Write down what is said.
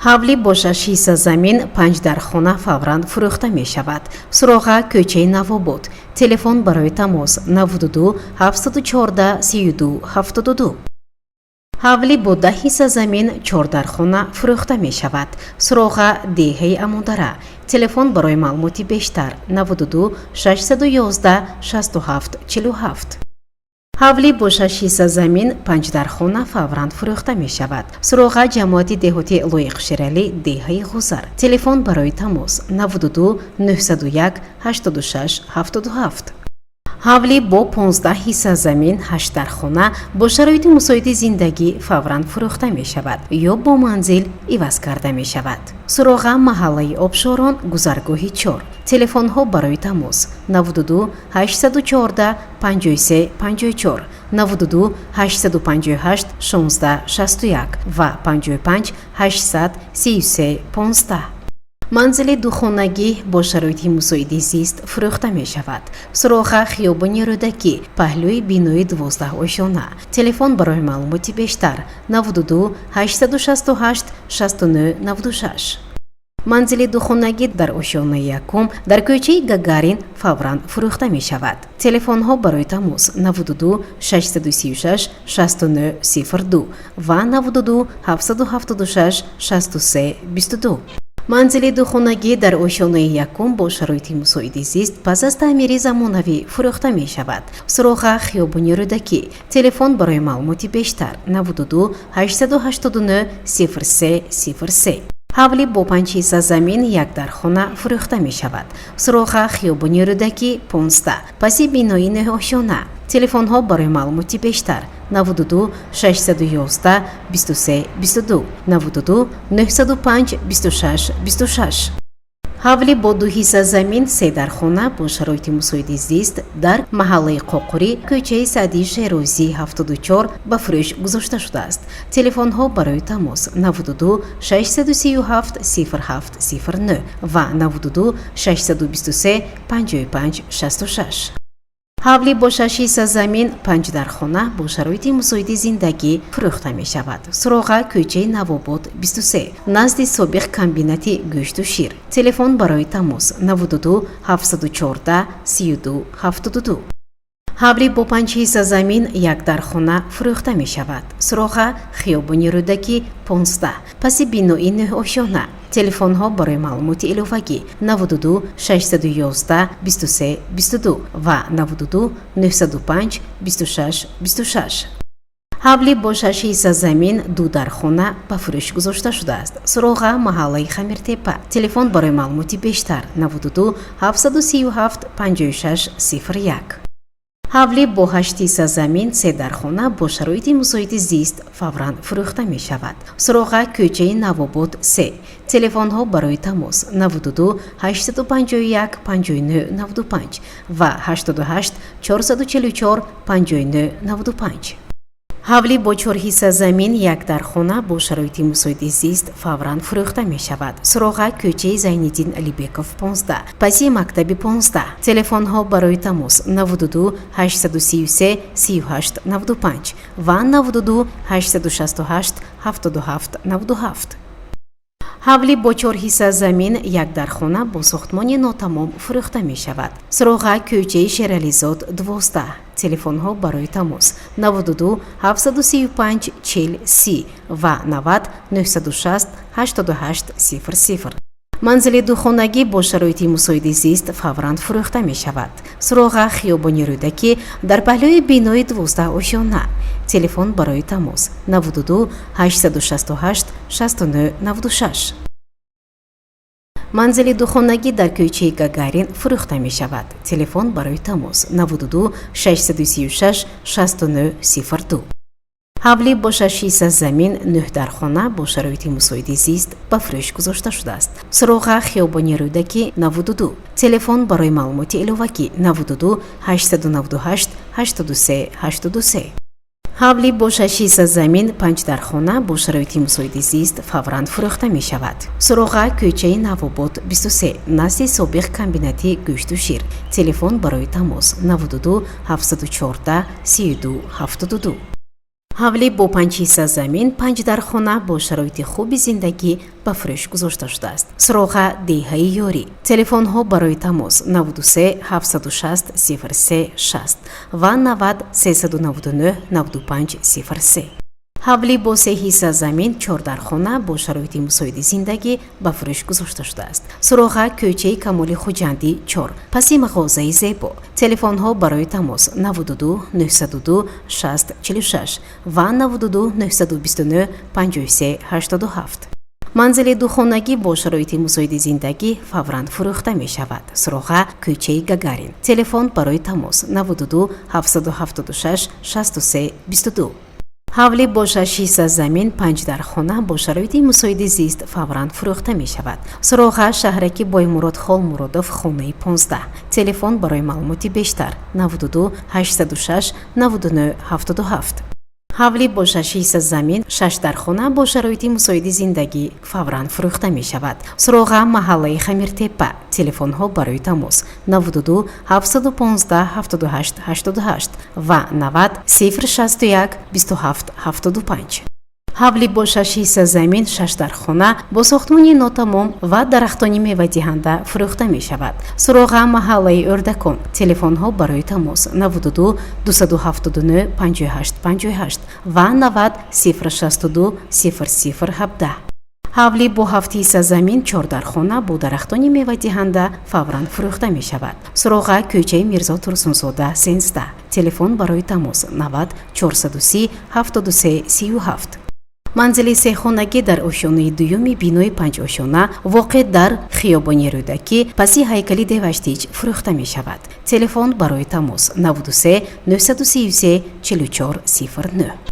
ҳавли бо 6 ҳисса замин 5 дар хона фавран фурӯхта мешавад. суроға кӯчаи Навобод. Телефон барои тамос 92 714 32 72. ҳавли бо 10 ҳисса замин 4 дар хона фурӯхта мешавад. суроға деҳаи Амудара. Телефон барои маълумоти бештар 92 611 67 47. ҳавли бо 6 ҳисса замин 5 дар хона фавран фурӯхта мешавад. суроға ҷамоати деҳоти лоиқширалӣ деҳаи ғузар. Телефон барои тамос 92 901 86 77. ҳавли бо 15 ҳисса замин 8 дар хона бо шароити мусоиди зиндагӣ фавран фурӯхта мешавад ё бо манзил иваз карда мешавад. суроға маҳаллаи Обшорон, гузаргоҳи 4. телефонҳо барои тамос 92 814 53 54 92 858 16 61 ва 55 800 33 15. манзили духонагӣ бо шароити мусоиди зист фурӯхта мешавад. суроға хиёбони Рӯдакӣ, паҳлӯи бинои 12 ошона. Телефон барои маълумоти бештар 92 868 69 96. манзили духонагӣ дар ошонаи якум дар кӯчаи Гагарин фавран фурӯхта мешавад. телефонҳо барои тамос 92 636 69 02 ва 92 776 63 22. манзили духонагӣ дар ошонаи якум бо шароити мусоиди зист пас аз таъмири замонавӣ фурӯхта мешавад. суроға хиёбони Рӯдакӣ. телефон барои маълумоти бештар 92 889 03 03. ҳавли бо 5 ҳисса замин 1 дар хона фурӯхта мешавад. суроға хиёбони Рӯдакӣ 15 паси бинои 9 ошона. телефонҳо барои маълумоти бештар 92 611 23 22 92 905 26 26. ҳавли бо 2 ҳисса замин 3 дар хона бо шароити мусоиди зист дар маҳаллаи Қоқурӣ, кӯчаи Саъдии Шерозӣ 74 ба фурӯш гузошта шудааст. телефонҳо барои тамос 92 637 07 09 ва 92 623 55 66. ҳавли бо 6 ҳисса замин 5 дар хона бо шароити мусоиди зиндагӣ фурӯхта мешавад. суроға кӯчаи Навобод 23 назди собиқ комбинати гӯшту шир. телефон барои тамос 92 714 32 72. ҳавли бо 5 ҳисса замин 1 дар хона фурӯхта мешавад. суроға хиёбони Рӯдакӣ 15 паси бинои 9 ошона. телефонҳо барои маълумоти иловагӣ 92 611 23 22 ва 92 905 26 26. ҳавли бо 6 ҳисса замин 2 дар хона ба фурӯш гузошта шудааст. суроға маҳаллаи Хамиртепа. телефон барои маълумоти бештар 92 737 56 01. ҳавли бо 8 ҳисса замин 3 дар хона бо шароити мусоиди зист фавран фурӯхта мешавад. суроға кӯчаи Навобод 3. телефонҳо барои тамос 92 851 59 95 ва 88 444 59 95. ҳавли бо 4 ҳисса замин 1 дар хона бо шароити мусоиди зист фавран фурӯхта мешавад. суроға кӯчаи Зайниддин Алибеков 15 паси мактаби 15. телефонҳо барои тамос 92 833 38 95 ва 92 868 77 97. ҳавли бо 4 ҳисса замин 1 дар хона бо сохтмони нотамом фурӯхта мешавад. суроға кӯчаи Шерализод 12. телефонҳо барои тамос 92 735 40 30 ва 90 960 88 00. манзили духонагӣ бо шароити мусоиди зист фавран фурӯхта мешавад. суроға хиёбони Рӯдакӣ дар паҳлӯи бинои 12 ошона. телефон барои тамос 92 868 69 96. манзили духонагӣ дар кӯчаи Гагарин фурӯхта мешавад. телефон барои тамос 92 636 69 02. ҳавли бо 6 ҳисса замин 9 дар хона бо шароити мусоиди зист ба фурӯш гузошта шудааст. суроға хиёбони Рӯдакӣ 92. телефон барои маълумоти иловагӣ 92 898 83 83. ҳавли бо 6 ҳисса замин 5 дар хона бо шароити мусоиди зист фавран фурӯхта мешавад. суроға кӯчаи Навобод 23 назди собиқ комбинати гӯшту шир. телефон барои тамос 92 714 32 72. ҳавлӣ бо 5 ҳисса замин 5 дар хона бо шароити хуби зиндагӣ ба фурӯш гузошта шудааст. суроға деҳаи ёрӣ. телефонҳо барои тамос 93 760 03 6 ва 90 399 95 03. ҳавлӣ бо 3 ҳисса замин 4 дар хона бо шароити мусоиди зиндагӣ ба фурӯш гузошта шудааст. суроға кӯчаи Камоли Хуҷандӣ 4 паси мағозаи Зебо. телефонҳо барои тамос 92 902 60 46 ва 92 929 53 87. манзили духонагӣ бо шароити мусоиди зиндагӣ фавран фурӯхта мешавад. суроға кӯчаи Гагарин. телефон барои тамос 92 776 63 22. ҳавлӣ бо 6 ҳисса замин 5 дар хона бо шароити мусоиди зист фавран фурӯхта мешавад. суроға шаҳраки Боймурод Холмуродов хонаи 15. телефон барои маълумоти бештар 92 806 99 77. ҳавлӣ бо 6 ҳисса замин 6 дар хона бо шароити мусоиди зиндагӣ фавран фурӯхта мешавад. суроға маҳаллаи Хамиртеппа. телефонҳо барои тамос 92 715 78 88 ва 90 061 27 75. ҳавлӣ бо 6 ҳисса замин 6 дар хона бо сохтмони нотамом ва дарахтони мевадиҳанда фурӯхта мешавад. суроға маҳаллаи Ордакон. телефонҳо барои тамос 92 279 58 58 ва 90 062 00 17. ҳавлӣ бо 7 ҳисса замин 4 дар хона бо дарахтони мевадиҳанда фавран фурӯхта мешавад. суроға кӯчаи Мирзо Турсунзода 13. телефон барои тамос 90 430 73 37. манзили сехонагӣ дар ошёнаи дуюми бинои 5 ошёна воқеъ дар хиёбони Рӯдакӣ паси ҳайкали Деваштиҷ фурӯхта мешавад. телефон барои тамос 93 933 44 09.